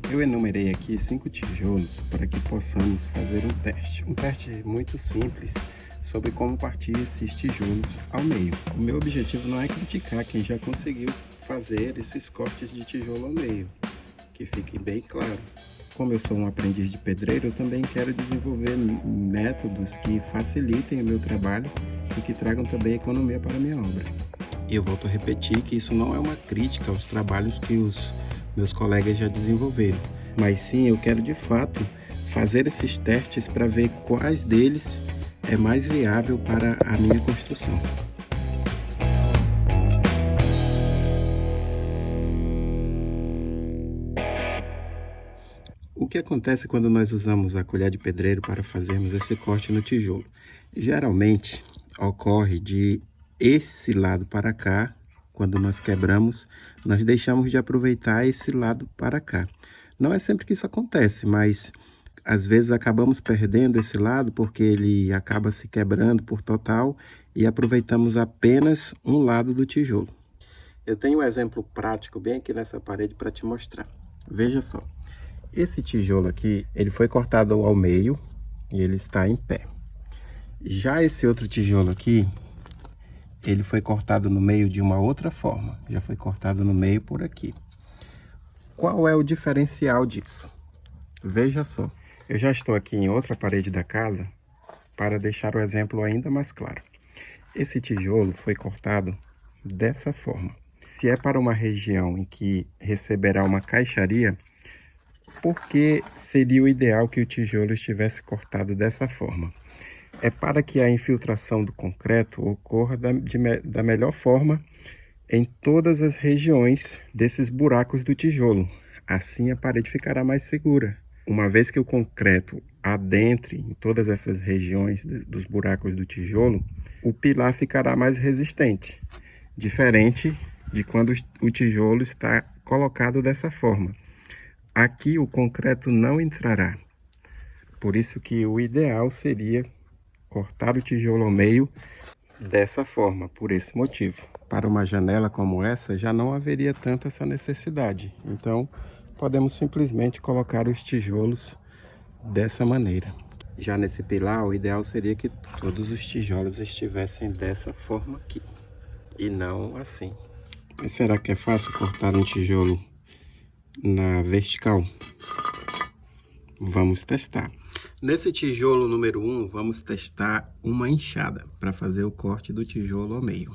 Eu enumerei aqui 5 tijolos para que possamos fazer um teste muito simples sobre como partir esses tijolos ao meio. O meu objetivo não é criticar quem já conseguiu fazer esses cortes de tijolo ao meio, que fique bem claro. Como eu sou um aprendiz de pedreiro, eu também quero desenvolver métodos que facilitem o meu trabalho e que tragam também economia para a minha obra. E eu volto a repetir que isso não é uma crítica aos trabalhos que os meus colegas já desenvolveram, mas sim eu quero de fato fazer esses testes para ver quais deles é mais viável para a minha construção. O que acontece quando nós usamos a colher de pedreiro para fazermos esse corte no tijolo? Geralmente ocorre de esse lado para cá, quando nós quebramos, nós deixamos de aproveitar esse lado para cá. Não é sempre que isso acontece, mas às vezes acabamos perdendo esse lado porque ele acaba se quebrando por total e aproveitamos apenas um lado do tijolo. Eu tenho um exemplo prático bem aqui nessa parede para te mostrar. Veja só. Esse tijolo aqui, ele foi cortado ao meio e ele está em pé. Já esse outro tijolo aqui, ele foi cortado no meio de uma outra forma. Já foi cortado no meio por aqui. Qual é o diferencial disso? Veja só. Eu já estou aqui em outra parede da casa para deixar o exemplo ainda mais claro. Esse tijolo foi cortado dessa forma. Se é para uma região em que receberá uma caixaria, por que seria o ideal que o tijolo estivesse cortado dessa forma? É para que a infiltração do concreto ocorra da melhor forma em todas as regiões desses buracos do tijolo. Assim a parede ficará mais segura. Uma vez que o concreto adentre em todas essas regiões dos buracos do tijolo, o pilar ficará mais resistente, diferente de quando o tijolo está colocado dessa forma. Aqui o concreto não entrará, por isso que o ideal seria cortar o tijolo ao meio dessa forma, por esse motivo. Para uma janela como essa já não haveria tanto essa necessidade, então podemos simplesmente colocar os tijolos dessa maneira. Já nesse pilar, o ideal seria que todos os tijolos estivessem dessa forma aqui, e não assim. Mas será que é fácil cortar um tijolo na vertical? Vamos testar. Nesse tijolo número 1, vamos testar uma enxada para fazer o corte do tijolo ao meio.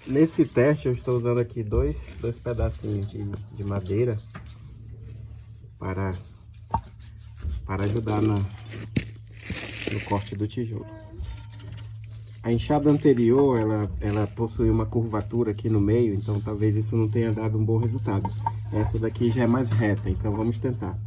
Nesse teste eu estou usando aqui dois pedacinhos de madeira para ajudar no corte do tijolo. A enxada anterior, ela possui uma curvatura aqui no meio, então talvez isso não tenha dado um bom resultado. Essa daqui já é mais reta, então vamos tentar.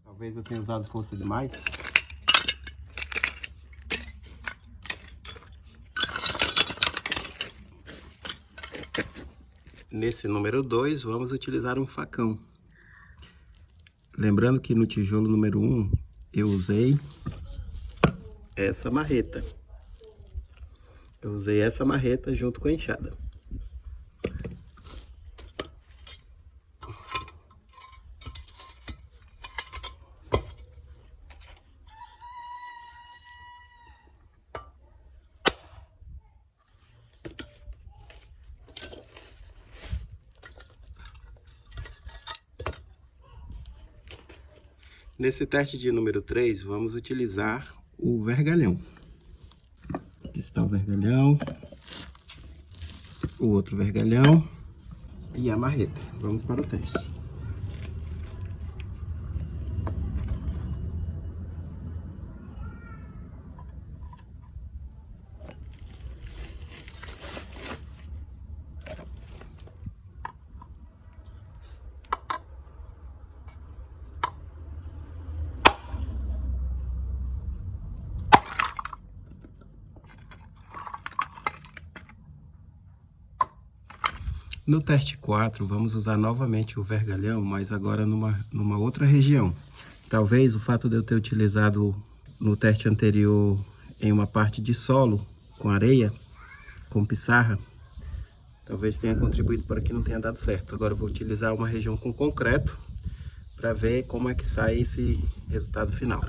Talvez eu tenha usado força demais. Nesse número 2, vamos utilizar um facão. Lembrando que no tijolo número 1, eu usei essa marreta. Eu usei essa marreta junto com a enxada. Nesse teste de número 3, vamos utilizar o vergalhão. Aqui está o vergalhão, o outro vergalhão e a marreta. Vamos para o teste. No teste 4, vamos usar novamente o vergalhão, mas agora numa outra região. Talvez o fato de eu ter utilizado no teste anterior em uma parte de solo, com areia, com pissarra, talvez tenha contribuído para que não tenha dado certo. Agora eu vou utilizar uma região com concreto, para ver como é que sai esse resultado final.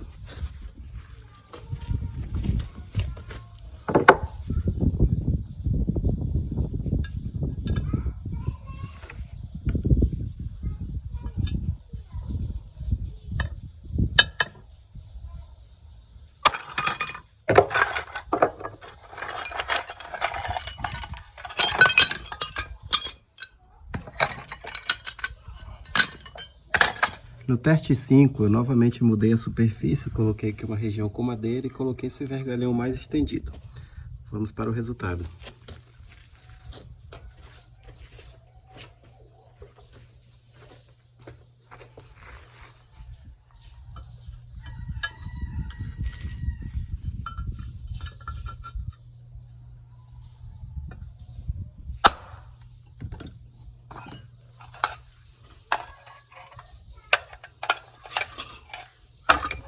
No teste 5, eu novamente mudei a superfície, coloquei aqui uma região com madeira e coloquei esse vergalhão mais estendido. Vamos para o resultado.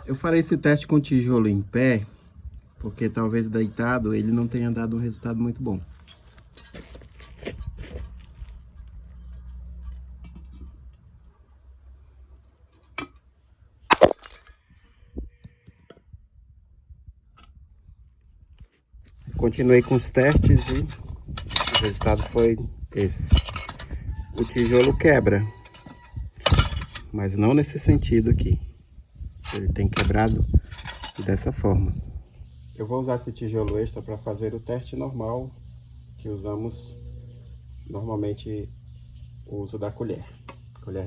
Eu farei esse teste com tijolo em pé, porque talvez deitado ele não tenha dado um resultado muito bom. Continuei com os testes e o resultado foi esse. O tijolo quebra, mas não nesse sentido aqui. Ele tem quebrado dessa forma. Eu vou usar esse tijolo extra para fazer o teste normal que usamos normalmente, o uso da colher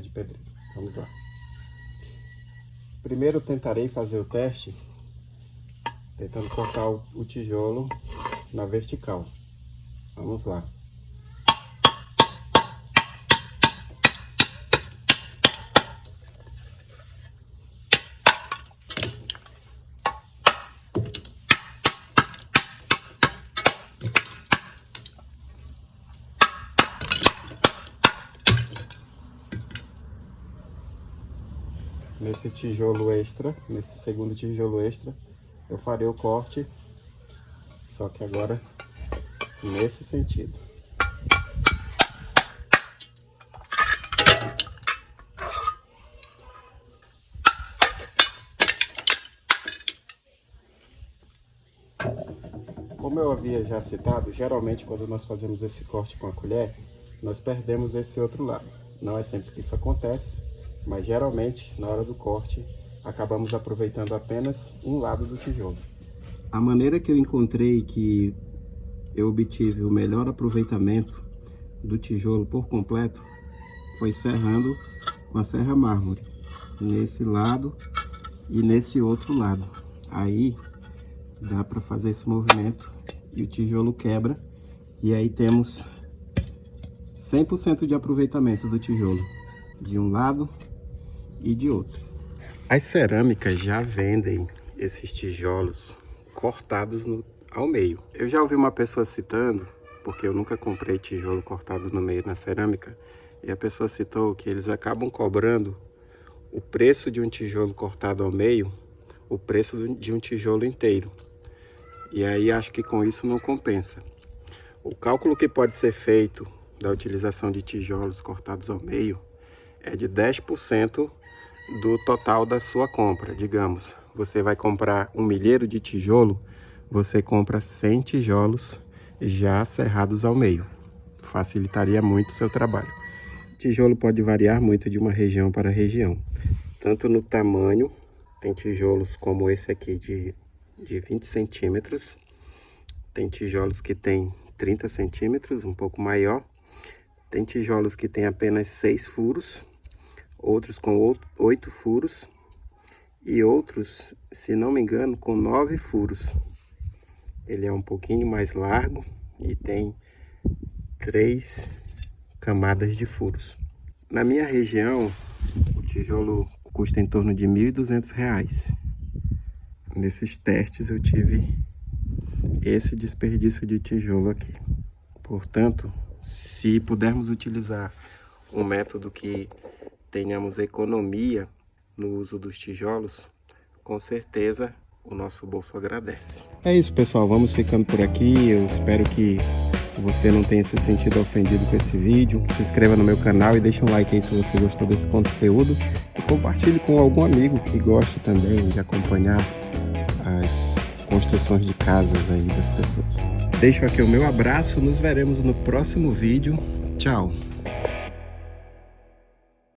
de pedreiro. Vamos lá. Primeiro tentarei fazer o teste tentando cortar o tijolo na vertical. Vamos lá. Nesse tijolo extra, nesse segundo tijolo extra, eu farei o corte, só que agora nesse sentido. Como eu havia já citado, geralmente quando nós fazemos esse corte com a colher, nós perdemos esse outro lado. Não é sempre que isso acontece, mas geralmente na hora do corte acabamos aproveitando apenas um lado do tijolo. A maneira que eu encontrei que eu obtive o melhor aproveitamento do tijolo por completo foi serrando com a serra mármore, nesse lado e nesse outro lado. Aí dá para fazer esse movimento e o tijolo quebra, e aí temos 100% de aproveitamento do tijolo, de um lado e de outro. As cerâmicas já vendem esses tijolos cortados ao meio. Eu já ouvi uma pessoa citando, porque eu nunca comprei tijolo cortado no meio na cerâmica, e a pessoa citou que eles acabam cobrando o preço de um tijolo cortado ao meio, o preço de um tijolo inteiro. E aí acho que com isso não compensa. O cálculo que pode ser feito da utilização de tijolos cortados ao meio é de 10% do total da sua compra. Digamos, você vai comprar 1 milheiro de tijolo, você compra 100 tijolos já serrados ao meio. Facilitaria muito o seu trabalho. O tijolo pode variar muito de uma região para região, tanto no tamanho Tem tijolos como esse aqui de 20 centímetros. Tem tijolos que tem 30 centímetros, um pouco maior. Tem tijolos que tem apenas 6 furos, outros com 8 furos e outros, se não me engano, com 9 furos. Ele é um pouquinho mais largo e tem 3 camadas de furos. Na minha região, o tijolo custa em torno de R$ 1.200. Nesses testes eu tive esse desperdício de tijolo aqui. Portanto, se pudermos utilizar um método que tenhamos economia no uso dos tijolos, com certeza o nosso bolso agradece. É isso, pessoal, vamos ficando por aqui. Eu espero que você não tenha se sentido ofendido com esse vídeo. Se inscreva no meu canal e deixe um like aí se você gostou desse conteúdo. E compartilhe com algum amigo que goste também de acompanhar as construções de casas aí das pessoas. Deixo aqui o meu abraço, nos veremos no próximo vídeo. Tchau!